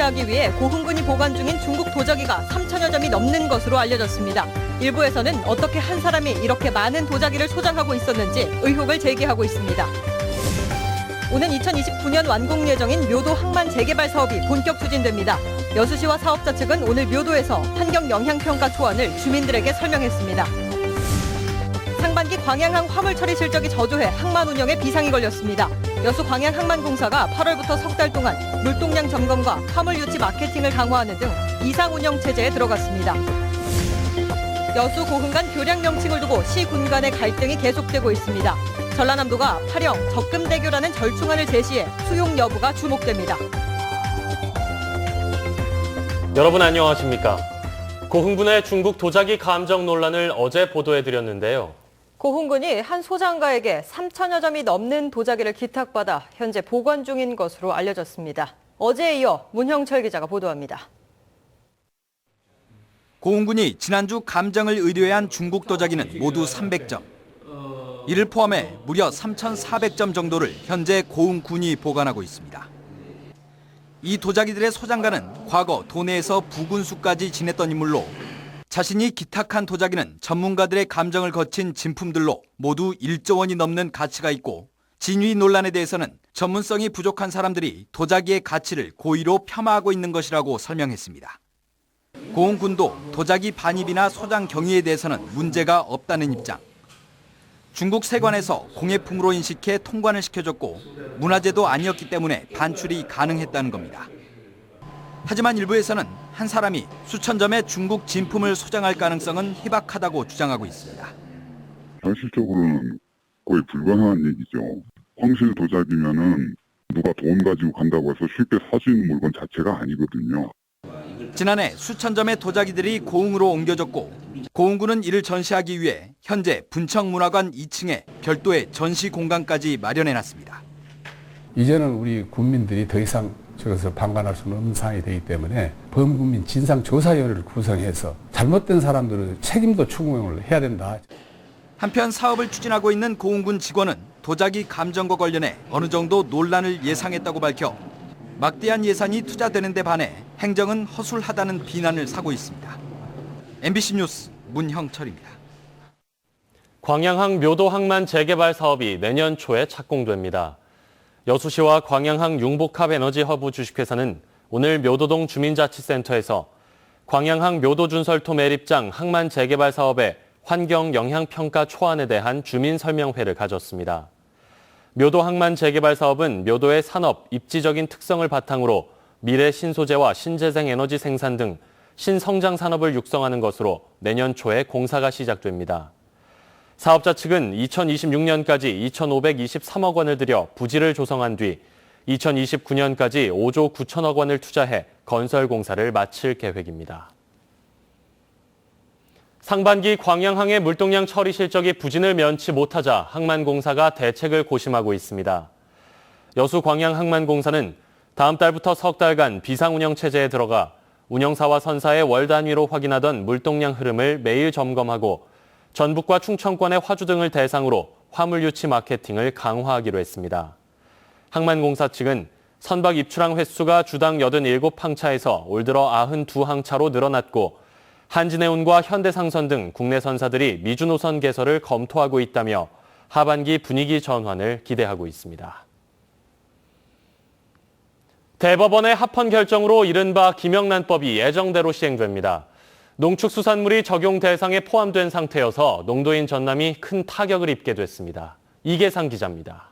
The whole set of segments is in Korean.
전시하기 위해 고흥군이 보관 중인 중국 도자기가 3천여 점이 넘는 것으로 알려졌습니다. 일부에서는 어떻게 한 사람이 이렇게 많은 도자기를 소장하고 있었는지 의혹을 제기하고 있습니다. 오는 2029년 완공 예정인 묘도 항만 재개발 사업이 본격 추진됩니다. 여수시와 사업자 측은 오늘 묘도에서 환경 영향평가 초안을 주민들에게 설명했습니다. 상반기 광양항 화물 처리 실적이 저조해 항만 운영에 비상이 걸렸습니다. 여수 광양항만공사가 8월부터 석 달 동안 물동량 점검과 화물 유치 마케팅을 강화하는 등 이상 운영 체제에 들어갔습니다. 여수 고흥 간 교량 명칭을 두고 시 군 간의 갈등이 계속되고 있습니다. 전라남도가 파령, 적금대교라는 절충안을 제시해 수용 여부가 주목됩니다. 여러분 안녕하십니까? 고흥군의 중국 도자기 감정 논란을 어제 보도해드렸는데요. 고흥군이 한 소장가에게 3천여 점이 넘는 도자기를 기탁받아 현재 보관 중인 것으로 알려졌습니다. 어제에 이어 문형철 기자가 보도합니다. 고흥군이 지난주 감정을 의뢰한 중국 도자기는 모두 300점. 이를 포함해 무려 3,400점 정도를 현재 고흥군이 보관하고 있습니다. 이 도자기들의 소장가는 과거 도내에서 부군수까지 지냈던 인물로 자신이 기탁한 도자기는 전문가들의 감정을 거친 진품들로 모두 1조 원이 넘는 가치가 있고 진위 논란에 대해서는 전문성이 부족한 사람들이 도자기의 가치를 고의로 폄하하고 있는 것이라고 설명했습니다. 고흥군도 도자기 반입이나 소장 경위에 대해서는 문제가 없다는 입장. 중국 세관에서 공예품으로 인식해 통관을 시켜줬고 문화재도 아니었기 때문에 반출이 가능했다는 겁니다. 하지만 일부에서는 한 사람이 수천 점의 중국 진품을 소장할 가능성은 희박하다고 주장하고 있습니다. 현실적으로는 거의 불가능한 얘기죠. 황실 도자기면은 누가 돈 가지고 간다고 해서 쉽게 살 수 있는 물건 자체가 아니거든요. 지난해 수천 점의 도자기들이 고흥으로 옮겨졌고 고흥군은 이를 전시하기 위해 현재 분청문화관 2층에 별도의 전시 공간까지 마련해놨습니다. 이제는 우리 국민들이 더 이상 저것을 방관할 수는 없는 상황이 되기 때문에 범국민 진상조사위원회를 구성해서 잘못된 사람들은 책임도 추궁을 해야 된다. 한편 사업을 추진하고 있는 고흥군 직원은 도자기 감정과 관련해 어느 정도 논란을 예상했다고 밝혀 막대한 예산이 투자되는 데 반해 행정은 허술하다는 비난을 사고 있습니다. MBC 뉴스 문형철입니다. 광양항 묘도 항만 재개발 사업이 내년 초에 착공됩니다. 여수시와 광양항 융복합 에너지 허브 주식회사는 오늘 묘도동 주민자치센터에서 광양항 묘도준설토 매립장 항만 재개발 사업의 환경 영향평가 초안에 대한 주민 설명회를 가졌습니다. 묘도 항만 재개발 사업은 묘도의 산업, 입지적인 특성을 바탕으로 미래 신소재와 신재생 에너지 생산 등 신성장 산업을 육성하는 것으로 내년 초에 공사가 시작됩니다. 사업자 측은 2026년까지 2,523억 원을 들여 부지를 조성한 뒤 2029년까지 5조 9천억 원을 투자해 건설 공사를 마칠 계획입니다. 상반기 광양항의 물동량 처리 실적이 부진을 면치 못하자 항만공사가 대책을 고심하고 있습니다. 여수 광양항만공사는 다음 달부터 석 달간 비상운영 체제에 들어가 운영사와 선사의 월 단위로 확인하던 물동량 흐름을 매일 점검하고 전북과 충청권의 화주 등을 대상으로 화물 유치 마케팅을 강화하기로 했습니다. 항만공사 측은 선박 입출항 횟수가 주당 87항차에서 올 들어 92항차로 늘어났고 한진해운과 현대상선 등 국내 선사들이 미주 노선 개설을 검토하고 있다며 하반기 분위기 전환을 기대하고 있습니다. 대법원의 합헌 결정으로 이른바 김영란법이 예정대로 시행됩니다. 농축수산물이 적용 대상에 포함된 상태여서 농도인 전남이 큰 타격을 입게 됐습니다. 이계상 기자입니다.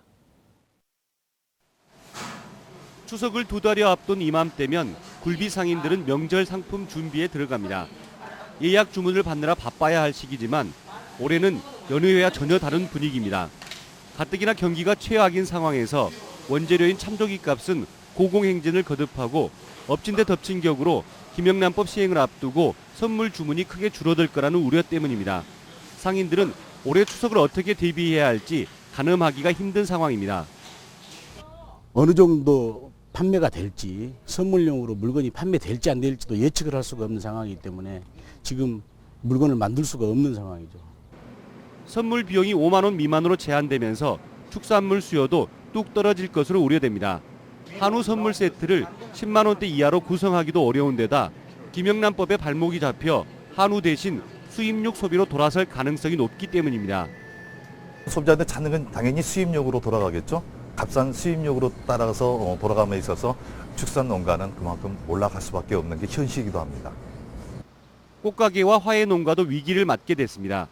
추석을 두 달여 앞둔 이맘때면 굴비 상인들은 명절 상품 준비에 들어갑니다. 예약 주문을 받느라 바빠야 할 시기지만 올해는 연휴와 전혀 다른 분위기입니다. 가뜩이나 경기가 최악인 상황에서 원재료인 참조기 값은 고공행진을 거듭하고 엎친 데 덮친 격으로 김영란법 시행을 앞두고 선물 주문이 크게 줄어들 거라는 우려 때문입니다. 상인들은 올해 추석을 어떻게 대비해야 할지 가늠하기가 힘든 상황입니다. 어느 정도 판매가 될지, 선물용으로 물건이 판매될지 안 될지도 예측을 할 수가 없는 상황이기 때문에 지금 물건을 만들 수가 없는 상황이죠. 선물 비용이 5만 원 미만으로 제한되면서 축산물 수요도 뚝 떨어질 것으로 우려됩니다. 한우 선물 세트를 10만 원대 이하로 구성하기도 어려운 데다 김영란법에 발목이 잡혀 한우 대신 수입육 소비로 돌아설 가능성이 높기 때문입니다. 소비자한테 찾는 건 당연히 수입육으로 돌아가겠죠. 값싼 수입육으로 따라서 돌아감에 있어서 축산 농가는 그만큼 올라갈 수밖에 없는 게 현실이기도 합니다. 꽃가게와 화훼 농가도 위기를 맞게 됐습니다.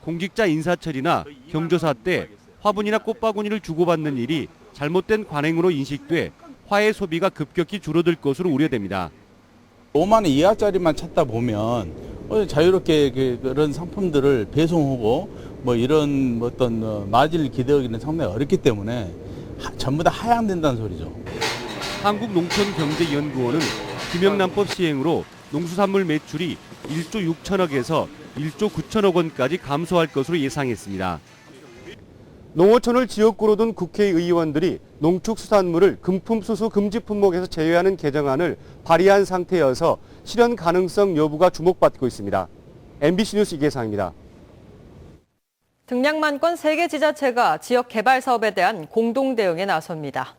공직자 인사처리나 경조사 때 화분이나 꽃바구니를 주고받는 일이 잘못된 관행으로 인식돼 화훼 소비가 급격히 줄어들 것으로 우려됩니다. 5만 원 이하짜리만 찾다 보면 자유롭게 그런 상품들을 배송하고 뭐 이런 어떤 마진을 기대하기는 상당히 어렵기 때문에 전부 다 하향된다는 소리죠. 한국농촌경제연구원은 김영란법 시행으로 농수산물 매출이 1조 6천억에서 1조 9천억 원까지 감소할 것으로 예상했습니다. 농어촌을 지역구로 둔 국회의원들이 농축수산물을 금품수수 금지 품목에서 제외하는 개정안을 발의한 상태여서 실현 가능성 여부가 주목받고 있습니다. MBC 뉴스 이계상입니다. 등량만권 3개 지자체가 지역 개발 사업에 대한 공동 대응에 나섭니다.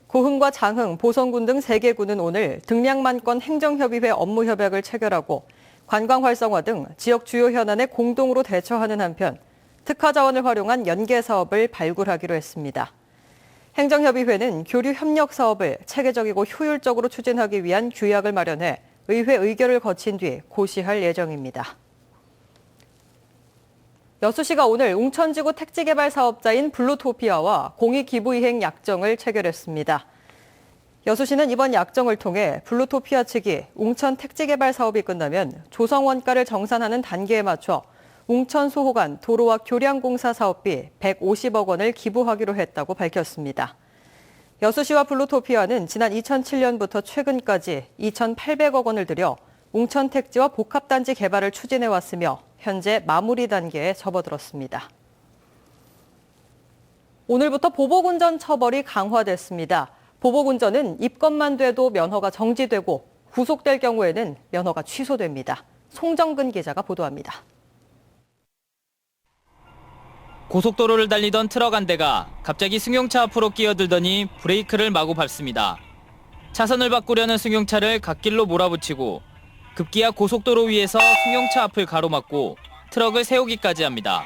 고흥과 장흥, 보성군 등 3개 군은 오늘 등량만권 행정협의회 업무협약을 체결하고 관광 활성화 등 지역 주요 현안에 공동으로 대처하는 한편 특화 자원을 활용한 연계 사업을 발굴하기로 했습니다. 행정협의회는 교류 협력 사업을 체계적이고 효율적으로 추진하기 위한 규약을 마련해 의회 의결을 거친 뒤 고시할 예정입니다. 여수시가 오늘 웅천지구 택지개발 사업자인 블루토피아와 공익기부이행 약정을 체결했습니다. 여수시는 이번 약정을 통해 블루토피아 측이 웅천 택지개발 사업이 끝나면 조성원가를 정산하는 단계에 맞춰 웅천 소호간 도로와 교량공사 사업비 150억 원을 기부하기로 했다고 밝혔습니다. 여수시와 블루토피아는 지난 2007년부터 최근까지 2,800억 원을 들여 웅천 택지와 복합단지 개발을 추진해왔으며 현재 마무리 단계에 접어들었습니다. 오늘부터 보복운전 처벌이 강화됐습니다. 보복운전은 입건만 돼도 면허가 정지되고 구속될 경우에는 면허가 취소됩니다. 송정근 기자가 보도합니다. 고속도로를 달리던 트럭 한 대가 갑자기 승용차 앞으로 끼어들더니 브레이크를 마구 밟습니다. 차선을 바꾸려는 승용차를 갓길로 몰아붙이고 급기야 고속도로 위에서 승용차 앞을 가로막고 트럭을 세우기까지 합니다.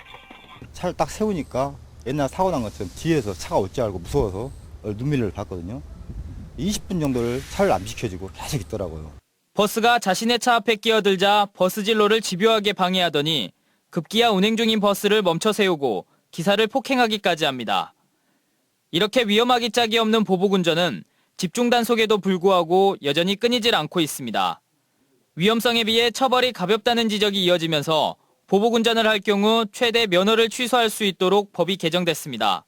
차를 딱 세우니까 옛날 사고 난 것처럼 뒤에서 차가 올 줄 알고 무서워서 눈밀을 봤거든요. 20분 정도를 차를 안 비켜주고 계속 있더라고요. 버스가 자신의 차 앞에 끼어들자 버스 진로를 집요하게 방해하더니 급기야 운행 중인 버스를 멈춰 세우고 기사를 폭행하기까지 합니다. 이렇게 위험하기 짝이 없는 보복운전은 집중 단속에도 불구하고 여전히 끊이질 않고 있습니다. 위험성에 비해 처벌이 가볍다는 지적이 이어지면서 보복운전을 할 경우 최대 면허를 취소할 수 있도록 법이 개정됐습니다.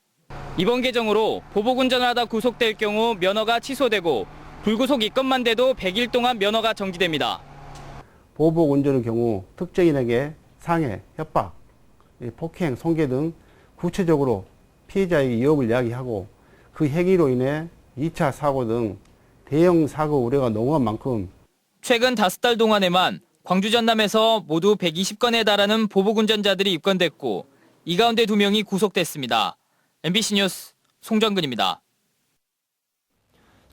이번 개정으로 보복운전을 하다 구속될 경우 면허가 취소되고 불구속 입건만 돼도 100일 동안 면허가 정지됩니다. 보복운전의 경우 특정인에게 상해, 협박, 폭행, 손괴 등 구체적으로 피해자에게 위협을 야기하고 그 행위로 인해 2차 사고 등 대형 사고 우려가 농후한 만큼 최근 5달 동안에만 광주 전남에서 모두 120건에 달하는 보복운전자들이 입건됐고 이 가운데 2명이 구속됐습니다. MBC 뉴스 송정근입니다.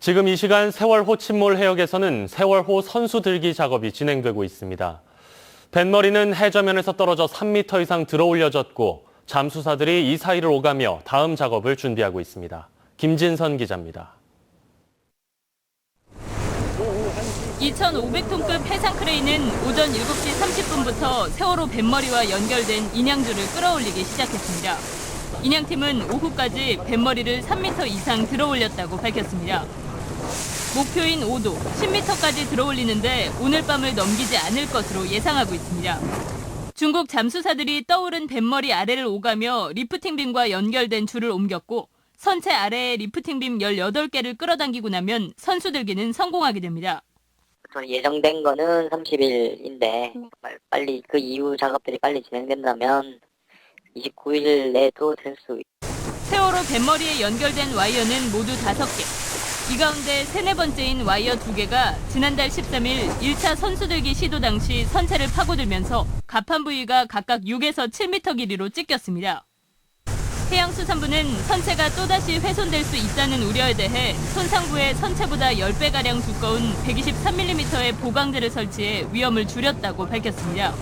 지금 이 시간 세월호 침몰 해역에서는 세월호 선수 들기 작업이 진행되고 있습니다. 뱃머리는 해저면에서 떨어져 3m 이상 들어 올려졌고 잠수사들이 이 사이를 오가며 다음 작업을 준비하고 있습니다. 김진선 기자입니다. 2,500톤급 해상 크레인은 오전 7시 30분부터 세월호 뱃머리와 연결된 인양줄을 끌어올리기 시작했습니다. 인양팀은 오후까지 뱃머리를 3m 이상 들어 올렸다고 밝혔습니다. 목표인 5도, 10m까지 들어 올리는데 오늘 밤을 넘기지 않을 것으로 예상하고 있습니다. 중국 잠수사들이 떠오른 뱃머리 아래를 오가며 리프팅빔과 연결된 줄을 옮겼고 선체 아래에 리프팅빔 18개를 끌어당기고 나면 선수들기는 성공하게 됩니다. 예정된 거는 30일인데 빨리 그 이후 작업들이 빨리 진행된다면 29일 내도 될 수 있습니다. 세월호 뱃머리에 연결된 와이어는 모두 5개. 이 가운데 3, 4번째인 와이어 2개가 지난달 13일 1차 선수들기 시도 당시 선체를 파고들면서 갑판 부위가 각각 6에서 7m 길이로 찢겼습니다. 해양수산부는 선체가 또다시 훼손될 수 있다는 우려에 대해 손상부에 선체보다 10배가량 두꺼운 123mm의 보강제를 설치해 위험을 줄였다고 밝혔습니다.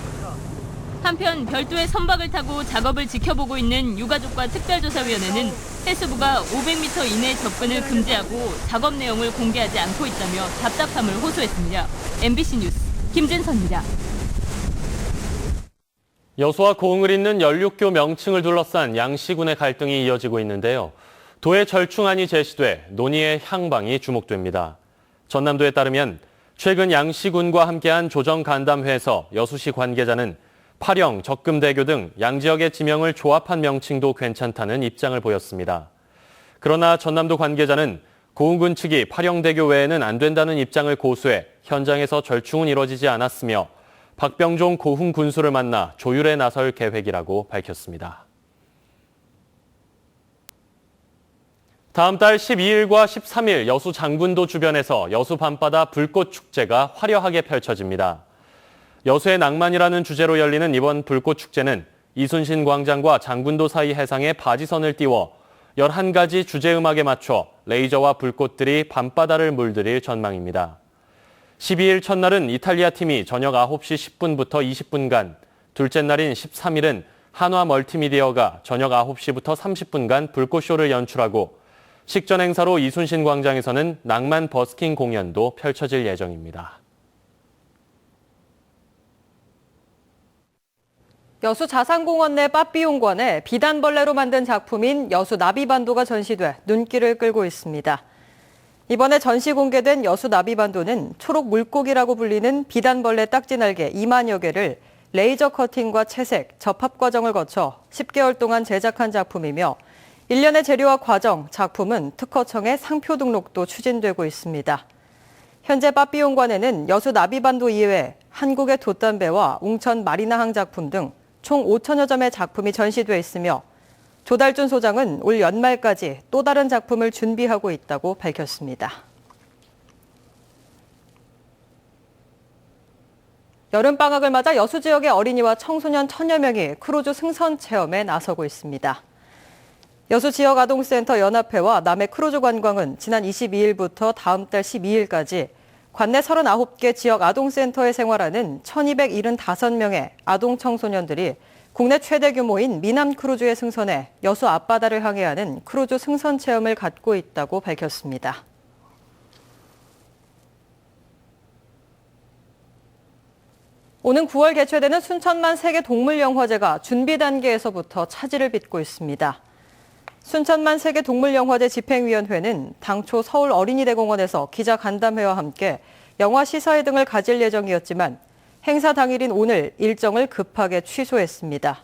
한편 별도의 선박을 타고 작업을 지켜보고 있는 유가족과 특별조사위원회는 해수부가 500m 이내 접근을 금지하고 작업 내용을 공개하지 않고 있다며 답답함을 호소했습니다. MBC 뉴스 김진선입니다. 여수와 고흥을 잇는 연륙교 명칭을 둘러싼 양씨군의 갈등이 이어지고 있는데요. 도의 절충안이 제시돼 논의의 향방이 주목됩니다. 전남도에 따르면 최근 양씨군과 함께한 조정간담회에서 여수시 관계자는 파령, 적금대교 등 양지역의 지명을 조합한 명칭도 괜찮다는 입장을 보였습니다. 그러나 전남도 관계자는 고흥군 측이 파령대교 외에는 안 된다는 입장을 고수해 현장에서 절충은 이뤄지지 않았으며 박병종 고흥 군수를 만나 조율에 나설 계획이라고 밝혔습니다. 다음 달 12일과 13일 여수 장군도 주변에서 여수 밤바다 불꽃 축제가 화려하게 펼쳐집니다. 여수의 낭만이라는 주제로 열리는 이번 불꽃 축제는 이순신 광장과 장군도 사이 해상에 바지선을 띄워 11가지 주제 음악에 맞춰 레이저와 불꽃들이 밤바다를 물들일 전망입니다. 12일 첫날은 이탈리아 팀이 저녁 9시 10분부터 20분간, 둘째 날인 13일은 한화 멀티미디어가 저녁 9시부터 30분간 불꽃쇼를 연출하고 식전 행사로 이순신 광장에서는 낭만 버스킹 공연도 펼쳐질 예정입니다. 여수 자산공원 내 빠삐용관에 비단벌레로 만든 작품인 여수 나비반도가 전시돼 눈길을 끌고 있습니다. 이번에 전시 공개된 여수 나비반도는 초록 물고기라고 불리는 비단벌레 딱지날개 2만여 개를 레이저 커팅과 채색, 접합 과정을 거쳐 10개월 동안 제작한 작품이며 일련의 재료와 과정, 작품은 특허청의 상표 등록도 추진되고 있습니다. 현재 빠삐용관에는 여수 나비반도 이외에 한국의 돛담배와 웅천 마리나항 작품 등 총 5천여 점의 작품이 전시돼 있으며 조달준 소장은 올 연말까지 또 다른 작품을 준비하고 있다고 밝혔습니다. 여름방학을 맞아 여수 지역의 어린이와 청소년 1000여 명이 크루즈 승선 체험에 나서고 있습니다. 여수 지역 아동센터 연합회와 남해 크루즈 관광은 지난 22일부터 다음 달 12일까지 관내 39개 지역 아동센터에 생활하는 1275명의 아동 청소년들이 국내 최대 규모인 미남 크루즈에 승선해 여수 앞바다를 항해하는 크루즈 승선 체험을 갖고 있다고 밝혔습니다. 오는 9월 개최되는 순천만 세계동물영화제가 준비 단계에서부터 차질을 빚고 있습니다. 순천만 세계동물영화제 집행위원회는 당초 서울 어린이대공원에서 기자간담회와 함께 영화 시사회 등을 가질 예정이었지만 행사 당일인 오늘 일정을 급하게 취소했습니다.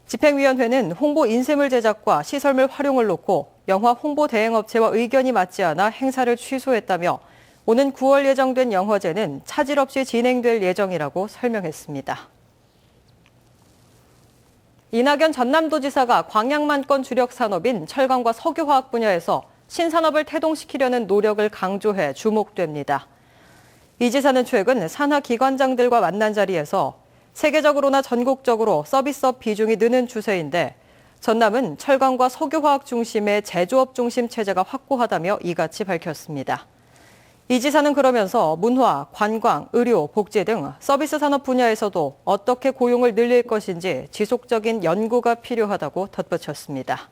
집행위원회는 홍보 인쇄물 제작과 시설물 활용을 놓고 영화 홍보 대행업체와 의견이 맞지 않아 행사를 취소했다며 오는 9월 예정된 영화제는 차질 없이 진행될 예정이라고 설명했습니다. 이낙연 전남도지사가 광양만권 주력 산업인 철강과 석유화학 분야에서 신산업을 태동시키려는 노력을 강조해 주목됩니다. 이 지사는 최근 산하기관장들과 만난 자리에서 세계적으로나 전국적으로 서비스업 비중이 느는 추세인데 전남은 철강과 석유화학 중심의 제조업 중심 체제가 확고하다며 이같이 밝혔습니다. 이 지사는 그러면서 문화, 관광, 의료, 복지 등 서비스 산업 분야에서도 어떻게 고용을 늘릴 것인지 지속적인 연구가 필요하다고 덧붙였습니다.